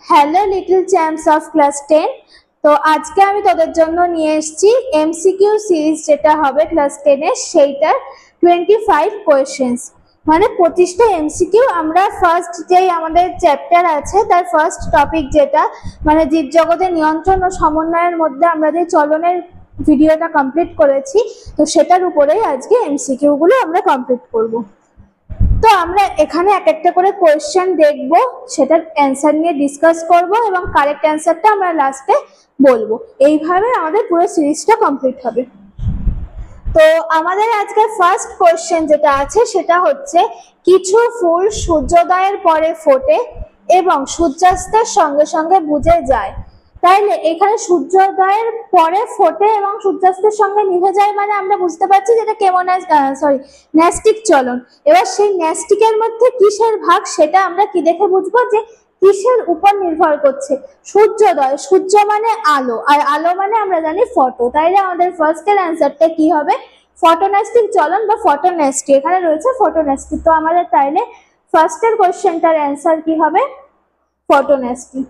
Hello little champs of class 10। তো আজকে আমি তোদের জন্য নিয়ে এসেছি এমসিকিউ সিরিজ, যেটা হবে ক্লাস 10 এর, সেইটার 25 কোয়েশ্চেন্স, মানে 25টা এমসিকিউ। আমরা ফার্স্ট যেই আমাদের চ্যাপ্টার আছে তার ফার্স্ট টপিক, যেটা মানে জীবজগতের নিয়ন্ত্রণ ও সমন্বয়ের মধ্যে আমরা যে চলনের ভিডিওটা কমপ্লিট করেছি, তো সেটার উপরেই আজকে এমসিকিউ গুলো আমরা কমপ্লিট করব। তো আমরা এখানে এক একটা করে কোয়েশ্চেন দেখব, সেটার অ্যান্সার নিয়ে ডিসকাস করব এবং কারেক্ট অ্যান্সারটা আমরা লাস্টে বলবো। এইভাবে আমাদের পুরো সিরিজটা কমপ্লিট হবে। তো আমাদের আজকে ফার্স্ট কোয়েশ্চেন যেটা আছে সেটা হচ্ছে, কিছু ফুল সূর্যোদয়ের পরে ফোটে এবং সূর্যাস্তের সঙ্গে সঙ্গে বুঝে যায়। তাইলে এখানে সূর্যোদয়ের পরে ফোটে এবং সূর্যাস্তের সঙ্গে নিভে যায়, মানে আমরা বুঝতে পারছি যেটা কেমন ন্যাস্টিক চলন। এবার সেই ন্যাস্টিকের মধ্যে কিসের ভাগ, সেটা আমরা কি দেখে বুঝবো যে কিসের উপর নির্ভর করছে। সূর্যোদয়, সূর্য মানে আলো, আর আলো মানে আমরা জানি ফটো। তাইলে আমাদের ফার্স্টের অ্যান্সারটা কি হবে? ফটোন্যাস্টিক চলন বা ফটোন্যাস্টি। এখানে রয়েছে ফটোন্যাস্টি। তো আমাদের তাইলে ফার্স্টের কোশ্চেনটার অ্যান্সার কি হবে? ফটোন্যাস্টি।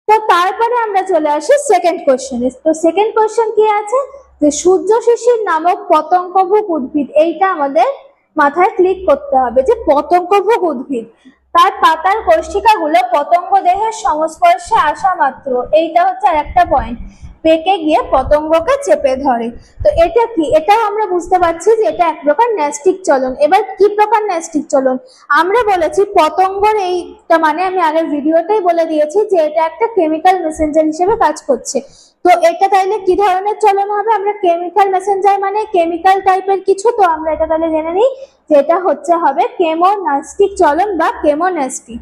তো তারপরে আমরা চলে আসি সেকেন্ড কোশ্চেনে। তো সেকেন্ড কোশ্চেন কি আছে, যে সূর্য শিশির নামক পতঙ্গভুক উদ্ভিদ। এইটা আমাদের মাথায় ক্লিক করতে হবে যে পতঙ্গভুক উদ্ভিদ, তার পাতার কোষ্ঠিকাগুলো পতঙ্গ দেহের সংস্পর্শে আসা মাত্র, এইটা হচ্ছে আর একটা পয়েন্ট, পেকে গিয়ে পতঙ্গকে চেপে ধরে। তো এটা কি? এটাও আমরা বুঝতে পারছি যে এটা এক প্রকার ন্যাস্টিক চলন। এবার কি প্রকার ন্যাস্টিক চলন? আমরা বলেছি পতঙ্গর এইটা, মানে আমি আগের ভিডিওতেই বলে দিয়েছি যে এটা একটা কেমিক্যাল মেসেঞ্জার হিসেবে কাজ করছে। তো এটা তাইলে কি ধরনের চলন হবে? আমরা কেমিক্যাল মেসেঞ্জার মানে কেমিক্যাল টাইপের কিছু। তো আমরা এটা তাহলে জেনে নিই যে এটা হচ্ছে হবে কেমোন্যাস্টিক চলন বা কেমোন্যাস্টি।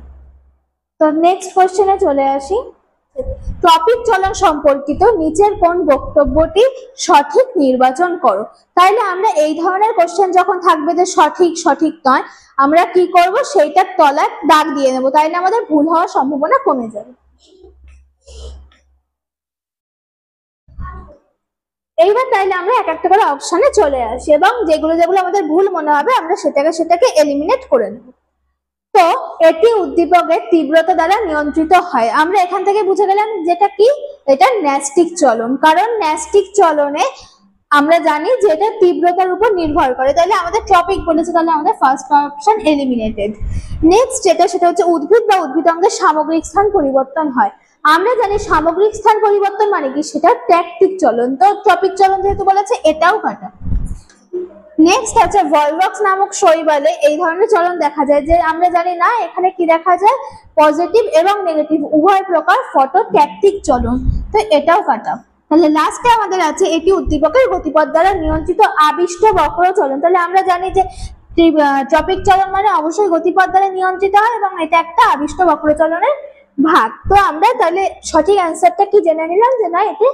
তো নেক্সট কোশ্চেনে চলে আসি। টপিক চলন সম্পর্কিত নিচের কোন বক্তব্যটি সঠিক নির্বাচন করো। তাইলে আমরা এই ধরনের কোশ্চেন যখন থাকবে যে সঠিক সঠিক নয়, আমরা কি করব, সেইটার তলায় দাগ দিয়ে নেব, তাইলে আমাদের ভুল হওয়ার সম্ভাবনা কমে যাবে। এইবার তাইলে আমরা এক একটা করে অপশনে চলে আসি এবং যেগুলো যেগুলো আমাদের ভুল মনে হবে আমরা সেটাকে এলিমিনেট করে নেব। তো এটি উদ্দীপকের তীব্রতা দ্বারা নিয়ন্ত্রিত হয়। আমরা এখান থেকে বুঝে গেলাম যেটা কি, এটা ন্যাস্টিক চলন। কারণ ন্যাস্টিক চলনে আমরা জানি যে এটা তীব্রতার উপর নির্ভর করে। তাহলে আমাদের টপিক বলেছে, তাহলে আমাদের ফার্স্ট অপশন এলিমিনেটেড। নেক্সট যেটা, সেটা হচ্ছে উদ্ভিদ বা উদ্ভিদাঙ্গের সামগ্রিক স্থান পরিবর্তন হয়। আমরা জানি সামগ্রিক স্থান পরিবর্তন মানে কি, সেটা ট্যাকটিক চলন। তো টপিক চলন যেহেতু বলেছে, এটাও কাটা। নেক্সট আছে ভলভক্স নামক শৈবালে এই ধরনের চলন দেখা যায়, যে আমরা জানি না এখানে কি দেখা যায়, পজিটিভ এবং নেগেটিভ উভয় প্রকার ফটোট্যাকটিক চলন। তো এটাও কাটা। তাহলে লাস্টে আমাদের আছে, এটি উদ্দীপকের গতিপথ দ্বারা নিয়ন্ত্রিত আবিষ্ট বক্র চলন। তাহলে আমরা জানি যে টপিক চলন মানে অবশ্যই গতিপথ দ্বারা নিয়ন্ত্রিত হয় এবং এটা একটা আবিষ্ট বক্র চলনের ভাগ। তো আমরা তাহলে সঠিক অ্যান্সারটা কি জেনে নিলাম যে না, এটি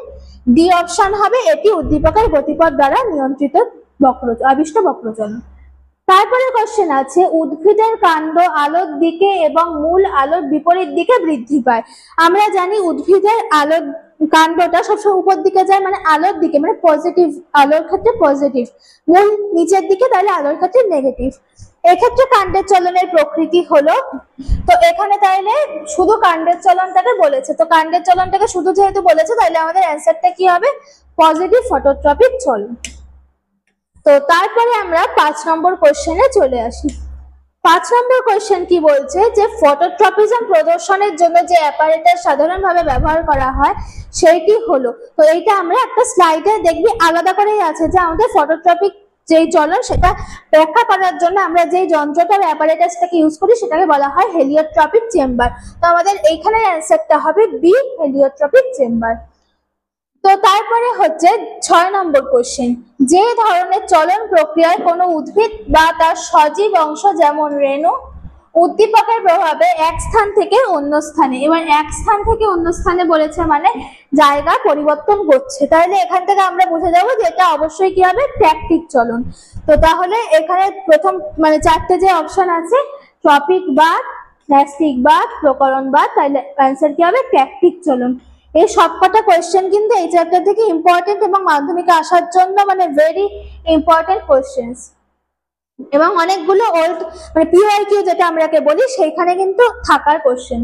ডি অপশন হবে, এটি উদ্দীপকের গতিপথ দ্বারা নিয়ন্ত্রিত আবিষ্ট বক্রচলন। তারপরে কোশ্চেন আছে, উদ্ভিদের কাণ্ড আলোর দিকে এবং মূল আলোর বিপরীত দিকে বৃদ্ধি পায়। আমরা জানি উদ্ভিদের আলোর কাণ্ডটা সবসময় উপর দিকে যায়, মানে আলোর দিকে, মানে পজিটিভ, আলোর ক্ষেত্রে পজিটিভ, মূল নিচের দিকে, তাহলে আলোর ক্ষেত্রে নেগেটিভ। এক্ষেত্রে কাণ্ডের চলনের প্রকৃতি হলো, তো এখানে তাইলে শুধু কাণ্ডের চলনটাকে বলেছে, তো কাণ্ডের চলনটাকে শুধু যেহেতু বলেছে, তাহলে আমাদের অ্যান্সারটা কি হবে? পজিটিভ ফটোট্রপিক চলন। তো তারপরে আমরা 5 নম্বর কোশ্চেনে চলে আসি। 5 নম্বর কোশ্চেন কি বলছে, যে ফটোট্রপিজম প্রদর্শনের জন্য যে অ্যাপারেটাস সাধারণভাবে ব্যবহার করা হয় সেইটি হলো। তো এইটা আমরা একটা স্লাইডে দেখবি আলাদা করেই আছে, যে আমাদের ফটোট্রপিক যেই চলন সেটা ব্যাখ্যা করার জন্য আমরা যেই যন্ত্রটা অ্যাপারেটাসটাকে ইউজ করি সেটাকে বলা হয় হেলিওট্রপিক চেম্বার। তো আমাদের এইখানে অ্যান্সারটা হবে বি, হেলিওট্রপিক চেম্বার। তো তারপরে হচ্ছে 6 নম্বর কোশ্চেন, যে ধরনের চলন প্রক্রিয়ায় কোনো উদ্ভিদ বা তার সজীব অংশ যেমন রেণু উদ্দীপকের প্রভাবে এক স্থান থেকে অন্য স্থানে, এবার এক স্থান থেকে অন্য স্থানে বলেছে মানে জায়গা পরিবর্তন করছে, তাহলে এখান থেকে আমরা বুঝে যাবো যে এটা অবশ্যই কি হবে, ট্যাকটিক চলন। তো তাহলে এখানে প্রথম মানে 4টে যে অপশন আছে, টপিক বা ন্যাস্টিক বা প্রকরণ বা, তাহলে অ্যান্সার কি হবে, ট্যাকটিক চলন। এই সবকটা কোয়েশ্চেন কিন্তু এই চ্যাপ্টার থেকে ইম্পর্টেন্ট এবং মাধ্যমিকে আসার জন্য মানে ভেরি ইম্পর্টেন্ট কোয়েশ্চেন্স। এবং অনেকগুলো ওল্ড মানে পিওয়াইকিউ যেটা আমরাকে বলি সেইখানে কিন্তু থাকার কোশ্চেন।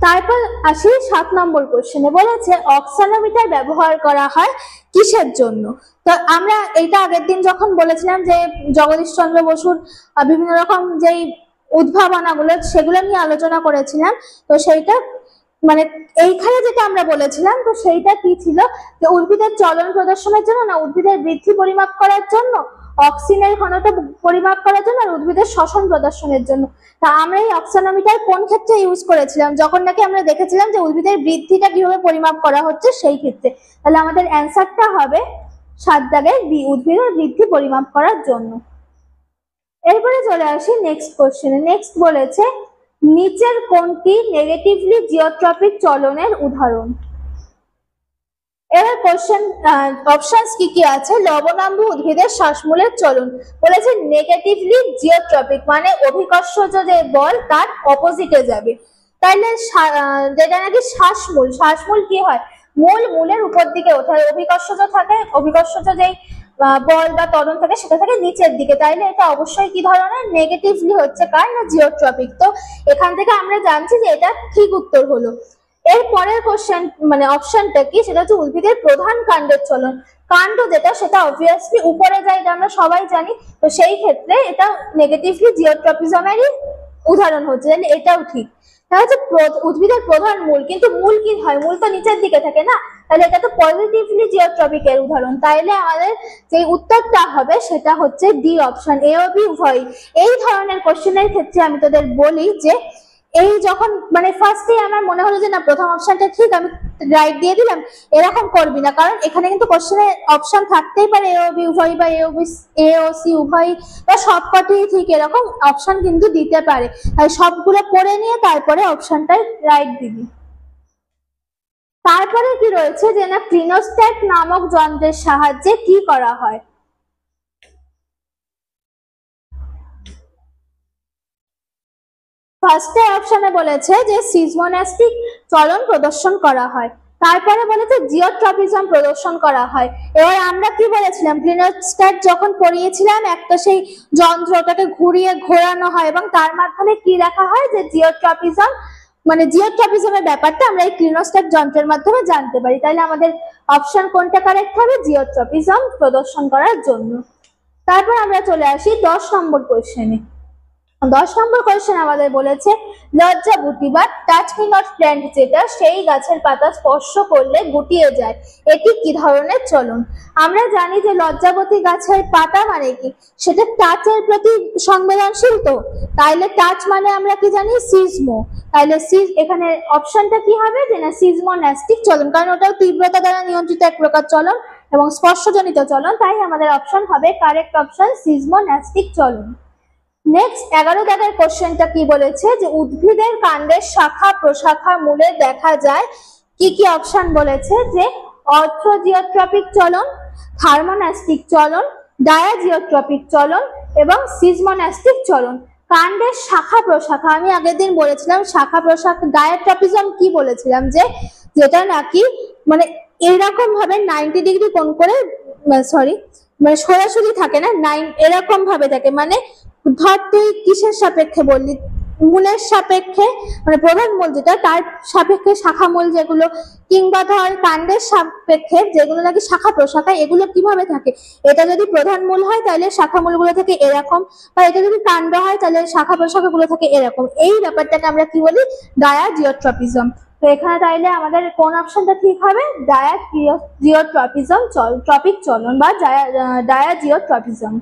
তারপর আসি 7 নম্বর কোশ্চেনে, বলেছে অক্সানোমিটার ব্যবহার করা হয় কিসের জন্য। তো আমরা এইটা আগের দিন যখন বলেছিলাম যে জগদীশ চন্দ্র বসুর বিভিন্ন রকম যেই উদ্ভাবনাগুলো সেগুলো নিয়ে আলোচনা করেছিলাম, তো সেইটা মানে এইখানে যেটা আমরা বলেছিলাম তো সেইটা কি ছিল যে উদ্ভিদের চলন প্রদর্শনের জন্য না উদ্ভিদের বৃদ্ধি পরিমাপ করার জন্য, অক্সিজেনের ঘনত্ব পরিমাপ করার জন্য, আর উদ্ভিদের শ্বসন প্রদর্শনের জন্য। তা আমরা এই অক্সানোমিটার কোন ক্ষেত্রে ইউজ করেছিলাম, যখন নাকি আমরা দেখেছিলাম যে উদ্ভিদের বৃদ্ধিটা কিভাবে পরিমাপ করা হচ্ছে সেই ক্ষেত্রে। তাহলে আমাদের অ্যান্সারটা হবে 7 দাগের বি, উদ্ভিদের বৃদ্ধি পরিমাপ করার জন্য। এরপরে চলে আসি নেক্সট কোশ্চেনে। নেক্সট বলেছে নিচের কোনটি নেগেটিভলি জিওট্রপিক চলনের উদাহরণ। এবার কোশ্চেন অপশনস কি কি আছে, লবণাম্বু উদ্ভিদের শ্বাসমূলের চলন, বলেছে নেগেটিভলি জিওট্রপিক মানে অভিকর্ষজ যে বল তার অপোজিটে যাবে। তাইলে যেটা নাকি শ্বাসমূল, শ্বাসমূল কি হয়, মূলের উপর দিকে ওঠে, অভিকর্ষজ থাকে, অভিকর্ষজ যেই বল বা ত্বরণ থাকে সেটা থাকে নিচের দিকে, তাইলে এটা অবশ্যই কি ধরনের, নেগেটিভলি হচ্ছে কার না জিওট্রপিক। তো এখান থেকে আমরা জানছি যে এটা ঠিক উত্তর হলো। এর পরের কোশ্চেন মানে অপশনটা কি, সেটা হচ্ছে উদ্ভিদের প্রধান কাণ্ডের চলন। কাণ্ড যেটা সেটা অবভিয়াসলি উপরে যায়, এটা আমরা সবাই জানি, তো সেই ক্ষেত্রে এটা নেগেটিভলি জিওট্রপিজমেরই উদাহরণ হচ্ছে, এটাও ঠিক। তাহলে হচ্ছে উদ্ভিদের প্রধান মূল, কিন্তু মূল কি হয়, মূল তো নিচের দিকে থাকে না, তাহলে এটা তো পজিটিভলি জিওট্রপিক এর উদাহরণ। তাইলে আমাদের যে উত্তরটা হবে সেটা হচ্ছে ডি অপশন, এ ও বি উভয়। এই ধরনের কোশ্চেনের ক্ষেত্রে আমি তোদের বলি যে এই যখন মানে ফার্স্টে আমার মনে হলো যে না প্রথম অপশনটা ঠিক, আমি রাইট দিয়ে দিলাম, এরকম করবি না, কারণ এখানে কিন্তু কোশ্চেনে অপশন থাকতেই পারে এ ও বি উভয় বা এ ও সি উভয় বা সবকটি ঠিক, এরকম অপশন কিন্তু দিতে পারে। তাই সবগুলো পড়ে নিয়ে তারপরে অপশনটাই রাইট দিবি। তারপরে কি রয়েছে যে না ক্লিনোস্ট্যাট নামক যন্ত্রের সাহায্যে কি করা হয়। ফার্স্টে অপশনে বলেছে যে সিজমোনাস্টিক চলন প্রদর্শন করা হয়, তারপরে বলেছে জিওট্রপিজম প্রদর্শন করা হয়। এবার আমরা কি বলেছিলাম, ক্লিনোস্ট্যাট যখন পড়িয়েছিলাম একটা সেই যন্ত্রটাকে ঘোরানো হয় এবং তার মাধ্যমে কি দেখা হয় যে জিওট্রপিজম মানে জিওট্রপিজমের ব্যাপারটা আমরা এই ক্লিনোস্ট্যাট যন্ত্রের মাধ্যমে জানতে পারি। তাহলে আমাদের অপশন কোনটা কারেক্ট হবে, জিওট্রপিজম প্রদর্শন করার জন্য। তারপর আমরা চলে আসি 10 নম্বর কোশ্চেনে। 10 নম্বর কোয়েশ্চেন আমাদের বলেছে লজ্জাবতী বা টাচ মি নট প্ল্যান্ট যেটা সেই গাছের পাতা স্পর্শ করলে গুটিয়ে যায়, এটি কি ধরনের চলন। আমরা জানি যে লজ্জাবতী গাছের পাতা মানে কি, সেটা টাচের প্রতি সংবেদনশীল, তো তাইলে টাচ মানে আমরা কি জানি সিজমো, তাইলে এখানে অপশনটা কি হবে যে না সিজমোনাস্টিক চলন, কারণ ওটাও তীব্রতা দ্বারা নিয়ন্ত্রিত এক প্রকার চলন এবং স্পর্শজনিত চলন, তাই আমাদের অপশন হবে কারেক্ট অপশন সিজমোনাস্টিক চলন। নেক্সট 11 দাগের কোশ্চেনটা কি বলেছে যে উদ্ভিদের কাণ্ডের শাখা প্রশাখা মূলে দেখা যায় কি কি অপশন বলেছে যে অর্থোজিওট্রপিক চলন, থার্মোনাস্টিক চলন, ডায়াজিওট্রপিক চলন এবং সিজমোনাস্টিক চলন। কাণ্ডের শাখা প্রশাখা আমি আগের দিন বলেছিলাম, শাখা প্রশাখা ডায়াট্রপিজম কি বলেছিলাম যে যেটা নাকি মানে এরকম ভাবে 90 ডিগ্রি কোণ করে সরি মানে সোজাসুজি থাকে না, এরকম ভাবে থাকে, মানে ধর তুই কিসের সাপেক্ষে বললি, মূলের সাপেক্ষে মানে প্রধান মূল যেটা তার সাপেক্ষে শাখা মূল যেগুলো, কিংবা ধর কাণ্ডের সাপেক্ষে যেগুলো নাকি শাখা প্রশাখা, এগুলো কিভাবে থাকে, এটা যদি প্রধান মূল হয় তাহলে শাখা মূলগুলো থাকে এরকম, বা এটা যদি কাণ্ড হয় তাহলে শাখা প্রশাখা গুলো থাকে এরকম। এই ব্যাপারটাকে আমরা কি বলি, ডায়াজিওট্রপিজম। তো এখানে তাইলে আমাদের কোন অপশনটা ঠিক হবে, ডায়াজিওট্রপিজম ট্রপিক চলন বা ডায়াজিওট্রপিজম।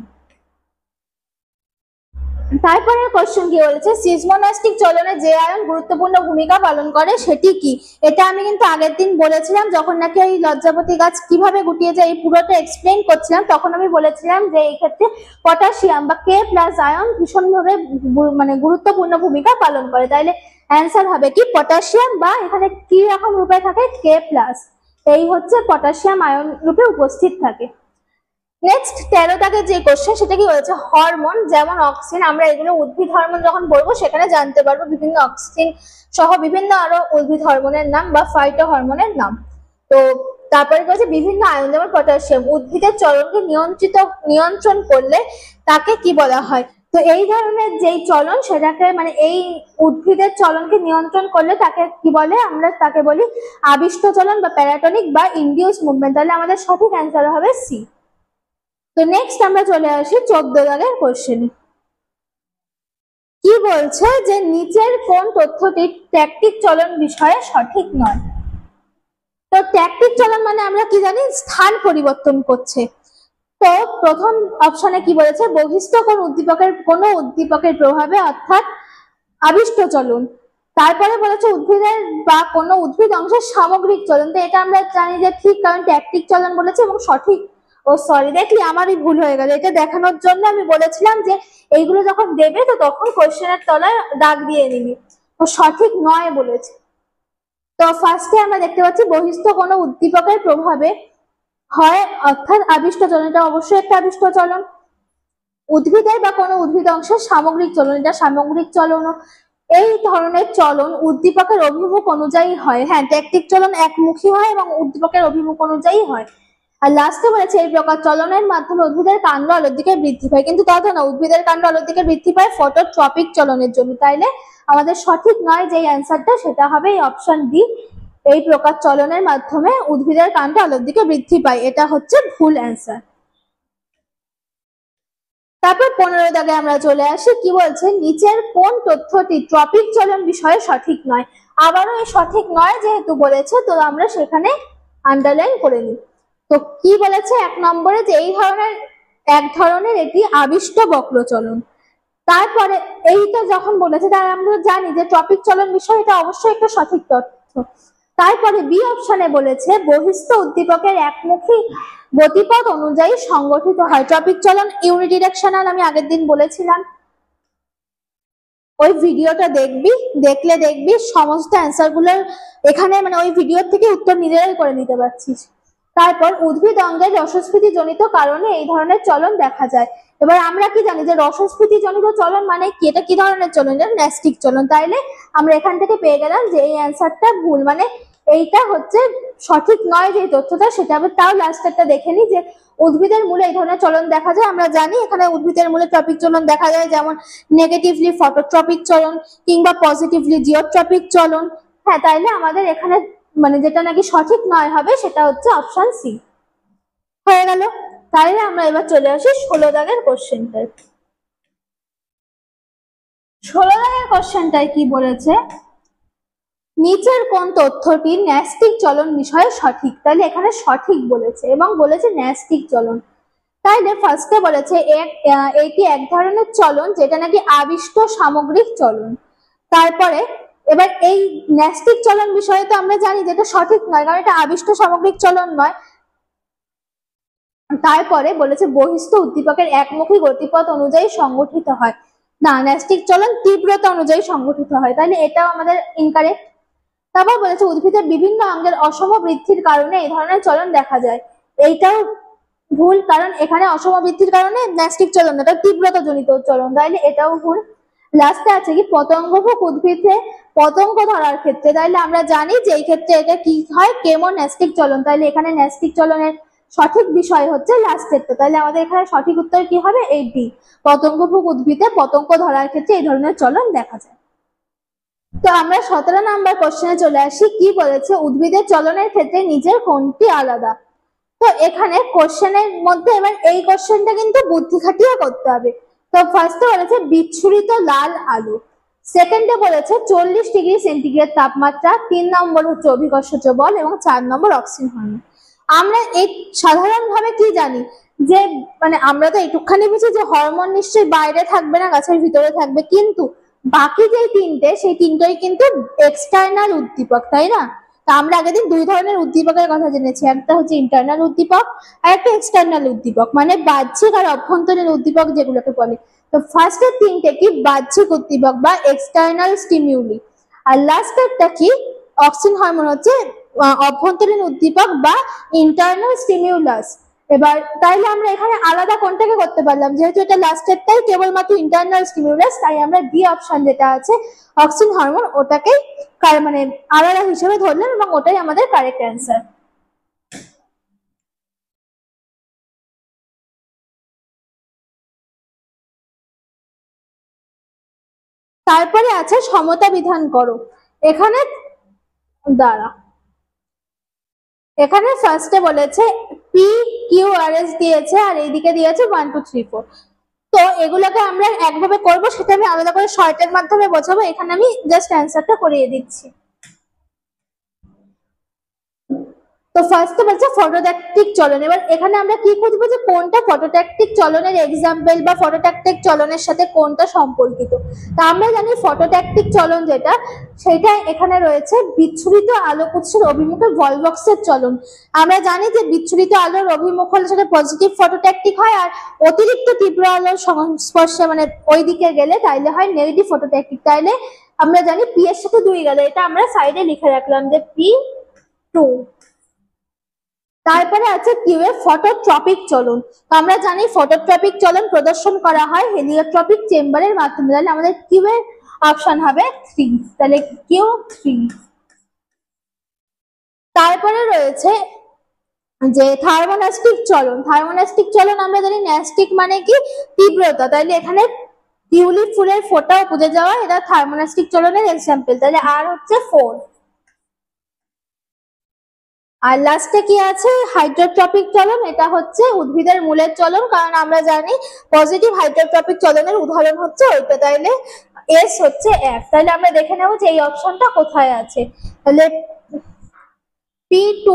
তারপরে কোশ্চেন কি বলেছে সিজমোনাস্টিক চলনে যে আয়ন গুরুত্বপূর্ণ ভূমিকা পালন করে সেটি কি। এটা আমি কিন্তু আগের দিন বলেছিলাম যখন নাকি এই লজ্জাবতী গাছ কিভাবে গুটিয়ে যায় এই পুরোটা এক্সপ্লেইন করছিলাম, তখন আমি বলেছিলাম যে এই ক্ষেত্রে পটাশিয়াম বা K+ আয়ন ভীষণভাবে মানে গুরুত্বপূর্ণ ভূমিকা পালন করে। তাইলে অ্যান্সার হবে কি পটাশিয়াম, বা এখানে কি রকম রূপে থাকে K+, এই হচ্ছে পটাশিয়াম আয়ন রূপে উপস্থিত থাকে। নেক্সট 13 দাগের যে কোশ্চেন সেটা কি বলেছে হরমোন যেমন অক্সিন, আমরা এগুলো উদ্ভিদ হরমোন যখন বলবো সেখানে জানতে পারবো বিভিন্ন অক্সিন সহ বিভিন্ন আরো উদ্ভিদ হরমোনের নাম বা ফাইটো হরমোনের নাম। তো তারপরে বলেছে বিভিন্ন আয়ন যেমন পটাশিয়াম উদ্ভিদের চলনকে নিয়ন্ত্রণ করলে তাকে কি বলা হয়। তো এই ধরনের যেই চলন সেটাকে মানে এই উদ্ভিদের চলনকে নিয়ন্ত্রণ করলে তাকে কি বলে, আমরা তাকে বলি আবিষ্ট চলন বা প্যারাটনিক বা ইনডিউস মুভমেন্ট। তাহলে আমাদের সঠিক অ্যান্সার হবে সি। তো নেক্সট আমরা চলে আসি 14 দাগের কোশ্চেনে। কি বলছে যে নিচের কোন তথ্যটি ট্যাকটিক চলন বিষয়ে সঠিক নয়। তো ট্যাকটিক চলন মানে আমরা কি জানি, স্থান পরিবর্তন করছে। তো প্রথম অপশনে কি বলেছে, বহিস্থ কোনো উদ্দীপকের প্রভাবে অর্থাৎ আবিষ্ট চলন। তারপরে বলেছে উদ্ভিদের বা কোনো উদ্ভিদ অংশের সামগ্রিক চলন। তো এটা আমরা জানি যে ঠিক, কারণ ট্যাকটিক চলন বলেছে এবং সঠিক। ও সরি, দেখলি আমারই ভুল হয়ে গেল। এটা দেখানোর জন্য আমি বলেছিলাম যে এইগুলো যখন দেবে তো তখন কোশ্চেনের তলায় দাগ দিয়ে নিবি। তো সঠিক নয় বলেছে। তো ফার্স্টে আমরা দেখতে পাচ্ছি বহিস্থ কোনো উদ্দীপকের প্রভাবে হয় অর্থাৎ আবিষ্ট চলন, এটা অবশ্যই একটা আবিষ্ট চলন। উদ্ভিদের বা কোনো উদ্ভিদ অংশের সামগ্রিক চলন, এটা সামগ্রিক চলন। এই ধরনের চলন উদ্দীপকের অভিমুখ অনুযায়ী হয়। হ্যাঁ, ট্যাকটিক চলন একমুখী হয় এবং উদ্দীপকের অভিমুখ অনুযায়ী হয়। আর লাস্টে বলেছে এই প্রকার চলনের মাধ্যমে উদ্ভিদের কাণ্ড আলোর দিকে বৃদ্ধি পায়, কিন্তু তা তো না, উদ্ভিদের কাণ্ড আলোর দিকে বৃদ্ধি পায় ফটোট্রপিক চলনের জন্য। তাইলে আমাদের সঠিক নয় যে অ্যান্সারটা, সেটা হবে এই অপশন ডি, এই প্রকার চলনের মাধ্যমে উদ্ভিদের কাণ্ড আলোর দিকে বৃদ্ধি পায়, এটা হচ্ছে ভুল অ্যান্সার। তারপর 15 দাগে আমরা চলে আসি। কি বলছে, নিচের কোন তথ্যটি ট্রপিক চলন বিষয়ে সঠিক নয়। আবারও এই সঠিক নয় যেহেতু বলেছে, তো আমরা সেখানে আন্ডারলাইন করে নিই। তো কি বলেছে, 1 নম্বরে যে এক ধরনের এটি আবিষ্ট বক্র চলন। তারপরে এইটা যখন বলেছে তার আমরা জানি যে ট্রপিক চলন বিষয়, এটা অবশ্যই একটা সঠিক তথ্য। তারপরে বি অপশনে বলেছে বহিস্থ উদ্দীপকের একমুখী গতিপথ অনুযায়ী সংগঠিত হয়। ট্রপিক চলন ইউনিডিরেকশনাল, আমি আগের দিন বলেছিলাম, ওই ভিডিওটা দেখবি সমস্ত অ্যান্সার গুলো এখানে মানে ওই ভিডিও থেকে উত্তর নিজেরাই করে নিতে পারছিস। তারপর উদ্ভিদ অঙ্গের রসস্ফীতি জনিত কারণে এই ধরনের চলন দেখা যায়। এবার আমরা কি জানি যে রসস্ফীতি জনিত চলন মানে কি, এটা কি ধরনের চলন, এটা ন্যাস্টিক চলন। তাইলে আমরা এখান থেকে পেয়ে গেলাম যে এই অ্যান্সারটা ভুল, মানে এইটা হচ্ছে সঠিক নয় যে তথ্যটা, সেটা আবার তাও লাস্টেরটা দেখে নি যে উদ্ভিদের মূলে এই ধরনের চলন দেখা যায়। আমরা জানি এখানে উদ্ভিদের মূলে ট্রপিক চলন দেখা যায়, যেমন নেগেটিভলি ফটোট্রপিক চলন কিংবা পজিটিভলি জিওট্রপিক চলন। হ্যাঁ, তাইলে আমাদের এখানে মানে যেটা নাকি সঠিক নয় হবে সেটা হচ্ছে অপশন সি হয়ে গেল। তাইলে আমরা এবার চলে আসি 16 দাগের কোশ্চেনটায়। 16 দাগের কোশ্চেনটায় কি বলেছে, নিচের কোন তথ্যটি ন্যাস্টিক চলন বিষয়ে সঠিক। তাহলে এখানে সঠিক বলেছে এবং বলেছে ন্যাস্টিক চলন। তাইলে ফার্স্টে বলেছে এটি এক ধরনের চলন যেটা নাকি আবিষ্ট সামগ্রিক চলন। তারপরে এবার এই ন্যাস্টিক চলন বিষয়ে তো আমরা জানি যে এটা সঠিক নয়, কারণ এটা আবিষ্ট সামগ্রিক চলন নয়। তারপরে বলেছে বহিস্থ উদ্দীপকের একমুখী গতিপথ অনুযায়ী সংগঠিত হয়। না, ন্যাস্টিক চলন তীব্রতা অনুযায়ী সংগঠিত হয়, তাহলে এটাও আমাদের ইনকারেক্ট। তারপর বলেছে উদ্ভিদের বিভিন্ন অঙ্গের অসম বৃদ্ধির কারণে এই ধরনের চলন দেখা যায়, এইটাও ভুল, কারণ এখানে অসম বৃদ্ধির কারণে ন্যাস্টিক চলন, এটা তীব্রতা জনিত চলন, তাইলে এটাও ভুল। লাস্টে আছে কি পতঙ্গভুক উদ্ভিদে পতঙ্গ ধরার ক্ষেত্রে, তাইলে আমরা জানি যে এই ক্ষেত্রে এটা কি হয়, কেমোন্যাস্টিক চলন। তাইলে এখানে ন্যাস্টিক চলনের সঠিক বিষয় হচ্ছে লাস্টেরটা। তাহলে আমাদের এখানে সঠিক উত্তর কি হবে, এই ডি, পতঙ্গভুক উদ্ভিদে পতঙ্গ ধরার ক্ষেত্রে এই ধরনের চলন দেখা যায়। তো আমরা 17 নাম্বার কোশ্চেনে চলে আসি। কি বলেছে, উদ্ভিদের চলনের ক্ষেত্রে নিচের কোনটি আলাদা। তো এখানে কোশ্চেনের মধ্যে এবার এই কোশ্চেনটা কিন্তু বুদ্ধি খাটিয়ে করতে হবে। তো ফার্স্টে বলেছে বিচ্ছুরিত লাল আলু, সেকেন্ডে বলেছে 40 ডিগ্রি সেন্টিগ্রেড তাপমাত্রা, 3 নম্বর হচ্ছে অভিকর্ষজ বল এবং 4 নম্বর অক্সিজেন হরমোন। আমরা এই সাধারণভাবে কি জানি যে মানে আমরা তো এইটুকখানি বুঝি যে হরমোন নিশ্চয়ই বাইরে থাকবে না, গাছের ভিতরে থাকবে, কিন্তু বাকি যে তিনটে সেই তিনটেই কিন্তু এক্সটার্নাল উদ্দীপক, তাই না। তা আমরা আগের দিন 2 ধরনের উদ্দীপকের কথা জেনেছি, একটা হচ্ছে ইন্টারনাল উদ্দীপক আর একটা এক্সটার্নাল উদ্দীপক, মানে বাহ্যিক আর অভ্যন্তরীণ উদ্দীপক যেগুলোকে বলে। তো ফার্স্টের তিনটে কি বাহ্যিক উদ্দীপক বা এক্সটার্নাল স্টিমিউলি, আর লাস্টেরটা কি অক্সিন হরমোন হচ্ছে অভ্যন্তরীণ উদ্দীপক বা ইন্টারনাল স্টিমিউলাস। এবার তাইলে আমরা এখানে আলাদা কোনটাকে করতে পারলাম, যেহেতু এটা লাস্টেরটাই কেবলমাত্র ইন্টারনাল স্টিমিউলাস, তাই আমরা ডি অপশন যেটা আছে অক্সিন হরমোন ওটাকেই মানে আলাদা হিসেবে ধরলাম এবং ওটাই আমাদের কারেক্ট অ্যান্সার। তারপরে আছে সমতা বিধান করো। এখানে দাঁড়া, এখানে ফার্স্টে বলেছে পি কিউ আর এস দিয়েছে আর এইদিকে দিয়েছে 1 2 3 4। তো এগুলোকে আমরা একভাবে করব, সেটা আমি আলাদা করে শর্টের মাধ্যমে বোঝাবো। এখানে আমি জাস্ট অ্যান্সারটা করিয়ে দিচ্ছি। তো ফার্স্টে বলছে ফটোট্যাকটিক চলন। এবার এখানে আমরা কি খুঁজবো যে কোনটা ফটোট্যাকটিক চলনের এক্সাম্পল বা ফটোট্যাকটিক চলনের সাথে কোনটা সম্পর্কিত। তা আমরা জানি ফটোট্যাকটিক চলন যেটা, সেটা এখানে রয়েছে বিচ্ছুরিত আলোক উৎসের অভিমুখে ভলভক্সের চলন। আমরা জানি যে বিচ্ছুরিত আলোর অভিমুখ হলে সেটা পজিটিভ ফটোট্যাকটিক হয়, আর অতিরিক্ত তীব্র আলোর সংস্পর্শে মানে ওই দিকে গেলে তাইলে হয় নেগেটিভ ফটোট্যাকটিক। তাইলে আমরা জানি পি এর সাথে 2 গেল, এটা আমরা সাইডে লিখে রাখলাম যে P2। তারপরে আছে কিউ এ ফটোট্রপিক চলন। আমরা জানি ফটোট্রপিক চলন প্রদর্শন করা হয় হেলিওট্রপিক চেম্বারের মাধ্যমে। তাহলে আমাদের কিউ এর অপশন হবে 3, তাহলে Q3। তারপরে রয়েছে যে থার্মোনাস্টিক চলন। থার্মোনাস্টিক চলন আমরা জানি ন্যাস্টিক মানে কি তীব্রতা, তাহলে এখানে টিউলিপ ফুলের ফোঁটাও বুঝে যাওয়া, এটা থার্মোনাস্টিক চলনের এক্সাম্পল। তাহলে আর হচ্ছে 4। আর লাস্টে কি আছে হাইড্রোট্রপিক চলন। এটা হচ্ছে উদ্ভিদের মূলের চলন, কারণ আমরা জানি পজিটিভ হাইড্রোট্রপিক চলনের উদাহরণ হচ্ছে ওইটা। তাইলে এস হচ্ছে 1। তাহলে আমরা দেখে নেব যে এই অপশনটা কোথায় আছে। তাহলে P2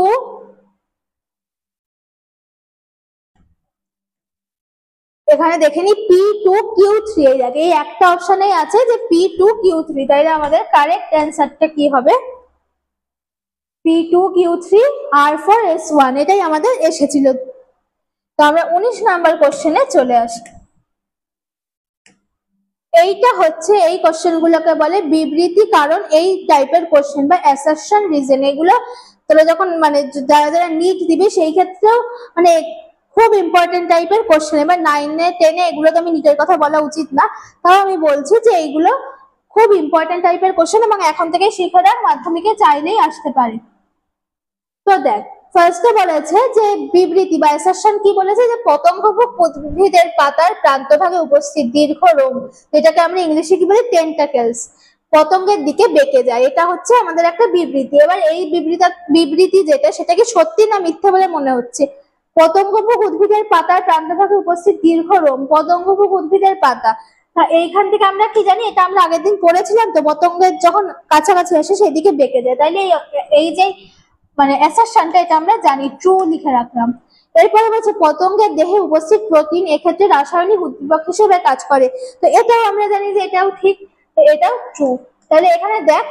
এখানে দেখে নি P2Q3, এই জায়গায় এই একটা অপশনেই আছে যে P2Q3। তাইলে আমাদের কারেক্ট অ্যান্সারটা কি হবে P2Q3 R4S1, এটাই আমাদের এসেছিল। তো আমরা 19 নাম্বার কোশ্চেনে চলে আসি। এইটা হচ্ছে এই কোশ্চেন গুলোকে বলে বিবৃতি কারণ। এই টাইপের কোশ্চেন বা অ্যাসারশন রিজন, এগুলো তোরা যখন মানে যারা যারা নিট দিবে সেই ক্ষেত্রেও মানে খুব ইম্পর্টেন্ট টাইপের কোশ্চেন। এবার 9 10 এগুলো তো আমি নিটের কথা বলা উচিত না, তাও আমি বলছি যে এইগুলো খুব ইম্পর্টেন্ট টাইপের কোশ্চেন এবং এখন থেকে শিখে রাখ, মাধ্যমিকে চাইলেই আসতে পারে। তো দেখ ফার্স্টে বলেছে যে বিবৃতি বা অ্যাসারশন কি বলেছে যে পতঙ্গভুক উদ্ভিদের পাতার প্রান্তভাগে উপস্থিত দীর্ঘ রোম, যেটাকে আমরা ইংলিশে কি বলি টেন্টাকেলস, পতঙ্গের দিকে বেঁকে যায়। এটা হচ্ছে আমাদের একটা বিবৃতি। এবার এই বিবৃতি যেটা, সেটা কি সত্যি না মিথ্যা বলে মনে হচ্ছে? পতঙ্গভুক উদ্ভিদের পাতার প্রান্তভাগে উপস্থিত দীর্ঘ রোম, পতঙ্গভুক উদ্ভিদের পাতা, এইখান থেকে আমরা কি জানি, এটা আমরা আগের দিন পড়েছিলাম তো, পতঙ্গের যখন কাছাকাছি আসে সেদিকে বেঁকে যায়। তাইলে এই যে মানে অ্যাসারশনটা এটা আমরা জানি, ট্রু লিখে রাখলাম। এরপরে বলছে পতঙ্গের দেহে উপস্থিত প্রোটিন এক্ষেত্রে রাসায়নিক উদ্দীপক হিসেবে কাজ করে। তো এটাও আমরা জানি যে এটাও ঠিক, এটাও ট্রু। তাহলে এখানে দেখ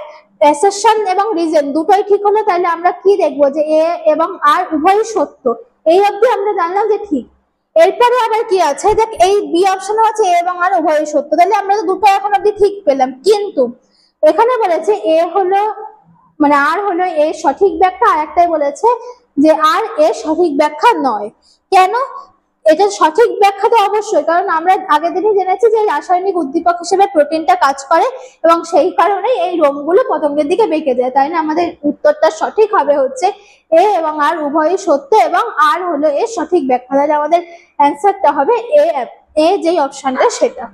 অ্যাসারশন এবং রিজন দুটোই ঠিক হলো। তাহলে আমরা কি দেখবো যে এ এবং আর উভয়ই সত্য। এই অবধি আমরা জানলাম যে ঠিক। এরপরে আবার কি আছে দেখ, এই বি অপশনও আছে এ এবং আর উভয়ই সত্য। তাহলে আমরা তো দুটো এখন অবধি ঠিক পেলাম, কিন্তু এখানে বলেছে এ হলো মানে আর হলো এর সঠিক ব্যাখ্যা, আর একটাই বলেছে যে আর এর সঠিক ব্যাখ্যা নয়। কেন? এটা সঠিক ব্যাখ্যা তো অবশ্যই, কারণ আমরা আগের দিনে জেনেছি যে রাসায়নিক উদ্দীপক হিসেবে প্রোটিনটা কাজ করে এবং সেই কারণে এই রোমগুলো পতঙ্গের দিকে বেঁকে যায়। তাই না আমাদের উত্তরটা সঠিক হবে হচ্ছে এ এবং আর উভয়ই সত্য এবং আর হলো এর সঠিক ব্যাখ্যা। তাহলে আমাদের অ্যান্সারটা হবে এ যেই অপশনটা সেটা।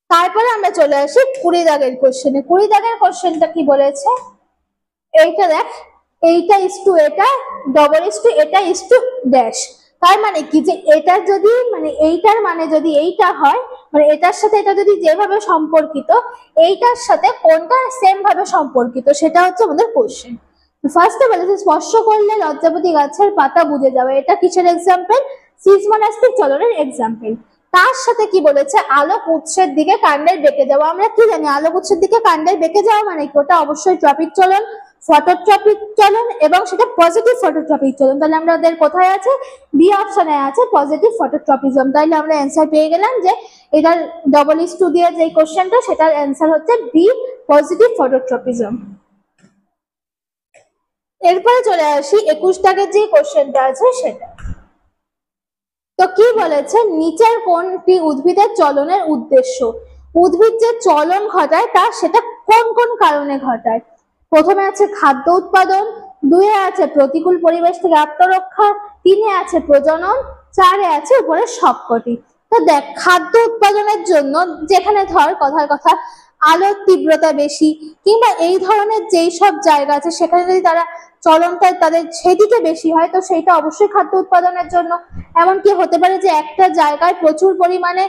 তারপরে আমরা চলে আসি 20 দাগের কোশ্চেনে। 20 দাগের কোশ্চেনটা কি বলেছে, এইটা দেখ, এইটা ইস্টু এটা, ডবল ইস্টু এটা ইস্টু ড্যাশ। তার মানে কি যে এটা যদি মানে এইটার মানে যদি এইটা হয়, মানে এটার সাথে এটা যদি যেভাবে সম্পর্কিত, এইটার সাথে কোনটা সেম ভাবে সম্পর্কিত, সেটা হচ্ছে আমাদের কোশ্চেন। ফার্স্টে বলেছে স্পর্শ করলে লজ্জাপতি গাছের পাতা বুঝে যাবে, এটা কিসের এক্সাম্পল? সিজমোনাস্টিক চলনের এক্সাম্পল। তার সাথে কি বলেছে আলোক উৎসের দিকে কাণ্ডের বেঁকে যাওয়া। আমরা কি জানি আলোক উৎসের দিকে কাণ্ডের বেঁকে যাওয়া মানে কি, ওটা অবশ্যই ট্রপিক চলন, ফটোট্রপিক চলন এবং সেটা পজিটিভ ফটোট্রপিক চলন। তাহলে আমাদের কোথায় আছে, বি অপশনে আছে পজিটিভ ফটোট্রপিজম। তাহলে আমরা অ্যান্সার পেয়ে গেলাম যে এটার ডবল ইস্টু দিয়ে যে কোশ্চেনটা, সেটার অ্যান্সার হচ্ছে বি পজিটিভ ফটোট্রপিজম। এরপরে চলে আসি 21 দাগের যে কোশ্চেনটা আছে সেটা। তো কি বলেছে, নিচের কোনটি উদ্ভিদের চলনের উদ্দেশ্য? উদ্ভিদ যে চলন ঘটায় তা সেটা কোন কোন কারণে ঘটায়? প্রথমে আছে খাদ্য উৎপাদন, 2 আছে প্রতিকূল পরিবেশ থেকে আত্মরক্ষা, 3 আছে প্রজনন, 4 আছে উপরে সবকটি। তো দেখ, খাদ্য উৎপাদনের জন্য যেখানে ধর কথার কথা আলোর তীব্রতা বেশি কিংবা এই ধরনের যেই সব জায়গা আছে সেখানে যদি তারা চলনটা তাদের সেদিকে বেশি হয়, তো সেইটা অবশ্যই খাদ্য উৎপাদনের জন্য। এমনকি হতে পারে যে একটা জায়গায় প্রচুর পরিমাণে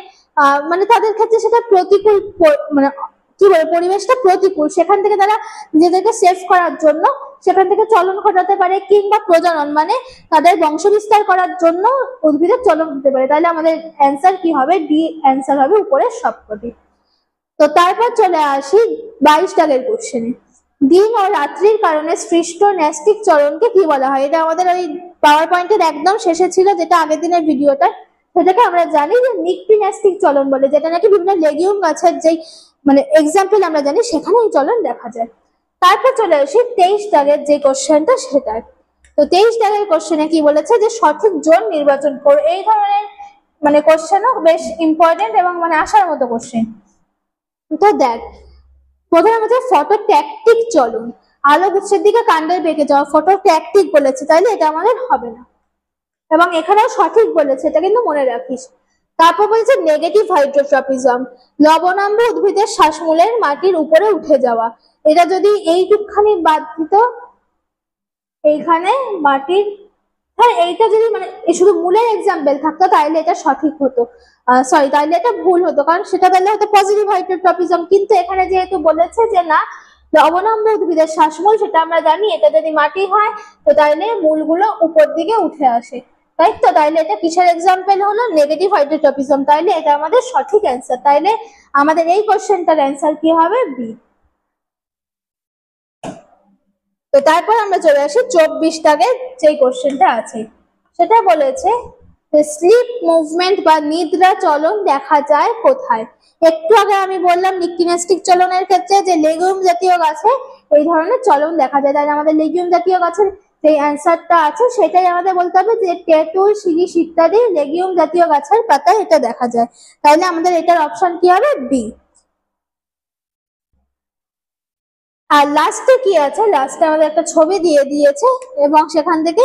মানে তাদের ক্ষেত্রে সেটা প্রতিকূল, মানে কি বলে, পরিবেশটা প্রতিকূল, সেখান থেকে তারা নিজেদেরকে সেভ করার জন্য সেখান থেকে চলন ঘটাতে পারে, কিংবা প্রজনন মানে তাদের বংশ বিস্তার করার জন্য উদ্ভিদের চলন হতে পারে। তাহলে আমাদের অ্যান্সার কি হবে? ডি অ্যান্সার হবে উপরের সবকটি। তো তারপর চলে আসি 22 দাগের কোশ্চেনে। দিন ও রাত্রির কারণে সৃষ্ট ন্যাস্টিক চলনকে কি বলা হয়? এটা আমাদের ওই পাওয়ার পয়েন্টের একদম শেষে ছিল, যেটা আগের দিনের ভিডিওটা, সেটাকে আমরা জানি যে নিক্টিন্যাস্টিক চলন বলে, যেটা নাকি বিভিন্ন লেগিউম গাছের যেই মানে এক্সাম্পল আমরা জানি সেখানে এই চলন দেখা যায়। তারপর চলে আসি 23 দাগের যে কোশ্চেনটা সেটা। তো 23 দাগের কোশ্চেনে কি বলেছে যে সঠিক জোন নির্বাচন করো। এই ধরনের মানে কোশ্চেনও বেশ ইম্পর্টেন্ট এবং মানে আসার মতো কোশ্চেন। তো দেখ, প্রথমে হচ্ছে ফটোট্যাকটিক চলন, আলো উৎসের দিকে কাণ্ডের বেঁকে যাওয়া, ফটোট্যাকটিক বলেছে, তাইলে এটা আমাদের হবে না। এবং এখানেও সঠিক বলেছে, এটা কিন্তু মনে রাখিস। তারপর বলেছে নেগেটিভ হাইড্রোট্রপিজম, লবণাম্ব উদ্ভিদের শ্বাসমূলের মাটির উপরে উঠে যাওয়া। এটা যদি এইটুকখানি বাদ দিত, এইখানে মাটির, হ্যাঁ এইটা যদি মানে শুধু মূলের এক্সাম্পল থাকতো তাহলে এটা সঠিক হতো, সরি তাহলে এটা ভুল হতো, কারণ সেটা তাহলে হতো পজিটিভ হাইড্রোট্রপিজম। কিন্তু এখানে যেহেতু বলেছে যে না লবণাম্ব উদ্ভিদের শ্বাসমূল, সেটা আমরা জানি এটা যদি মাটি হয় তো তাহলে মূলগুলো উপর দিকে উঠে আসে, তাই তো? তাহলে এটা কিসের এক্সাম্পল হলো? Negative hydrotropism. তাহলে এটা আমাদের সঠিক অ্যান্সার। তাহলে আমাদের এই কোশ্চেনটার অ্যান্সার কি হবে? বি। তো তারপর আমরা চলে আসি 24 দাগের যে কোশ্চেনটা আছে, সেটা বলেছে স্লিপ মুভমেন্ট বা নিদ্রা চলন দেখা যায় কোথায়? একটু আগে আমি বললাম নিক্টিন্যাস্টিক চলনের ক্ষেত্রে যে লেগুম জাতীয় গাছে এই ধরনের চলন দেখা যায়। তাহলে আমাদের লেগুম জাতীয় গাছের যে অ্যান্সারটা আছে সেটাই আমাদের বলতে হবে যে তেঁতুল, শিরীষ ইত্যাদি লেগুম জাতীয় গাছের পাতায় এটা দেখা যায়। তাহলে আমাদের এটার অপশন কি হবে? বি। আর লাস্টে কি আছে? লাস্টে আমাদের একটা ছবি দিয়ে দিয়েছে এবং সেখান থেকে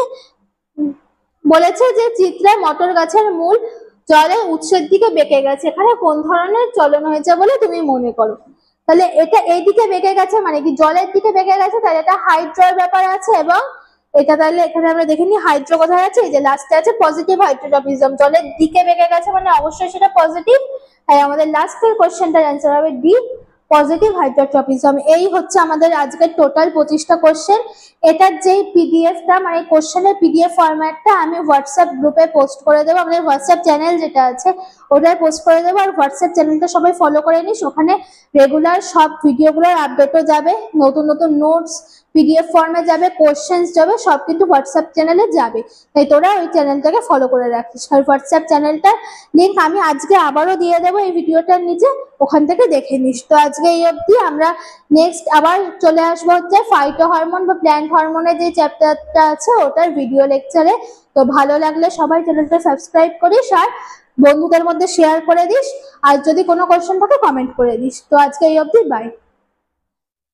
বলেছে যে চিত্রে মটর গাছের মূল জলের উৎসের দিকে বেঁকে গেছে। এখানে কোন ধরনের চলন হয়েছে বলে তুমি মনে করো? তাহলে এটা এইদিকে বেঁকে গেছে মানে কি জলের দিকে বেঁকে গেছে, তাহলে এটা হাইড্রোর ব্যাপার আছে। এবং এটা তাহলে এখানে আমরা দেখে নিই হাইড্রো কোথায় আছে, এই যে লাস্টে আছে পজিটিভ হাইড্রোট্রপিজম, জলের দিকে বেঁকে গেছে মানে অবশ্যই সেটা পজিটিভ। তাই আমাদের লাস্টের কোশ্চেনটার অ্যান্সার হবে ডি, পজিটিভ হাইড্রোট্রপিজম। এই হচ্ছে আমাদের আজকের টোটাল 25টা কোশ্চেন। এটার যে পিডিএফটা মানে কোশ্চেনের পিডিএফ ফরম্যাটটা আমি হোয়াটসঅ্যাপ গ্রুপে পোস্ট করে দেবো, আমাদের হোয়াটসঅ্যাপ চ্যানেল যেটা আছে ওটায় পোস্ট করে দেবো। আর হোয়াটসঅ্যাপ চ্যানেলটা সবাই ফলো করে নিস, ওখানে রেগুলার সব ভিডিওগুলোর আপডেটও যাবে, নতুন নতুন নোটস পিডিএফ ফর্মে যাবে, কোশ্চেন্স যাবে, সব কিন্তু হোয়াটসঅ্যাপ চ্যানেলে যাবে। তাই তোরা ওই চ্যানেলটাকে ফলো করে রাখিস। আর হোয়াটসঅ্যাপ চ্যানেলটার লিঙ্ক আমি আজকে আবারও দিয়ে দেবো এই ভিডিওটার নিচে, ওখান থেকে দেখে নিস। তো আজকে এই অবধি, আমরা নেক্সট আবার চলে আসবো হচ্ছে ফাইটো হরমোন বা প্ল্যান্ট হরমোনের যে চ্যাপ্টারটা আছে ওটার ভিডিও লেকচারে। তো ভালো লাগলে সবাই চ্যানেলটা সাবস্ক্রাইব করিস আর বন্ধুদের মধ্যে শেয়ার করে দিস, আর যদি কোনো কোশ্চেন থাকে কমেন্ট করে দিস। তো আজকে এই অবধি, বাই।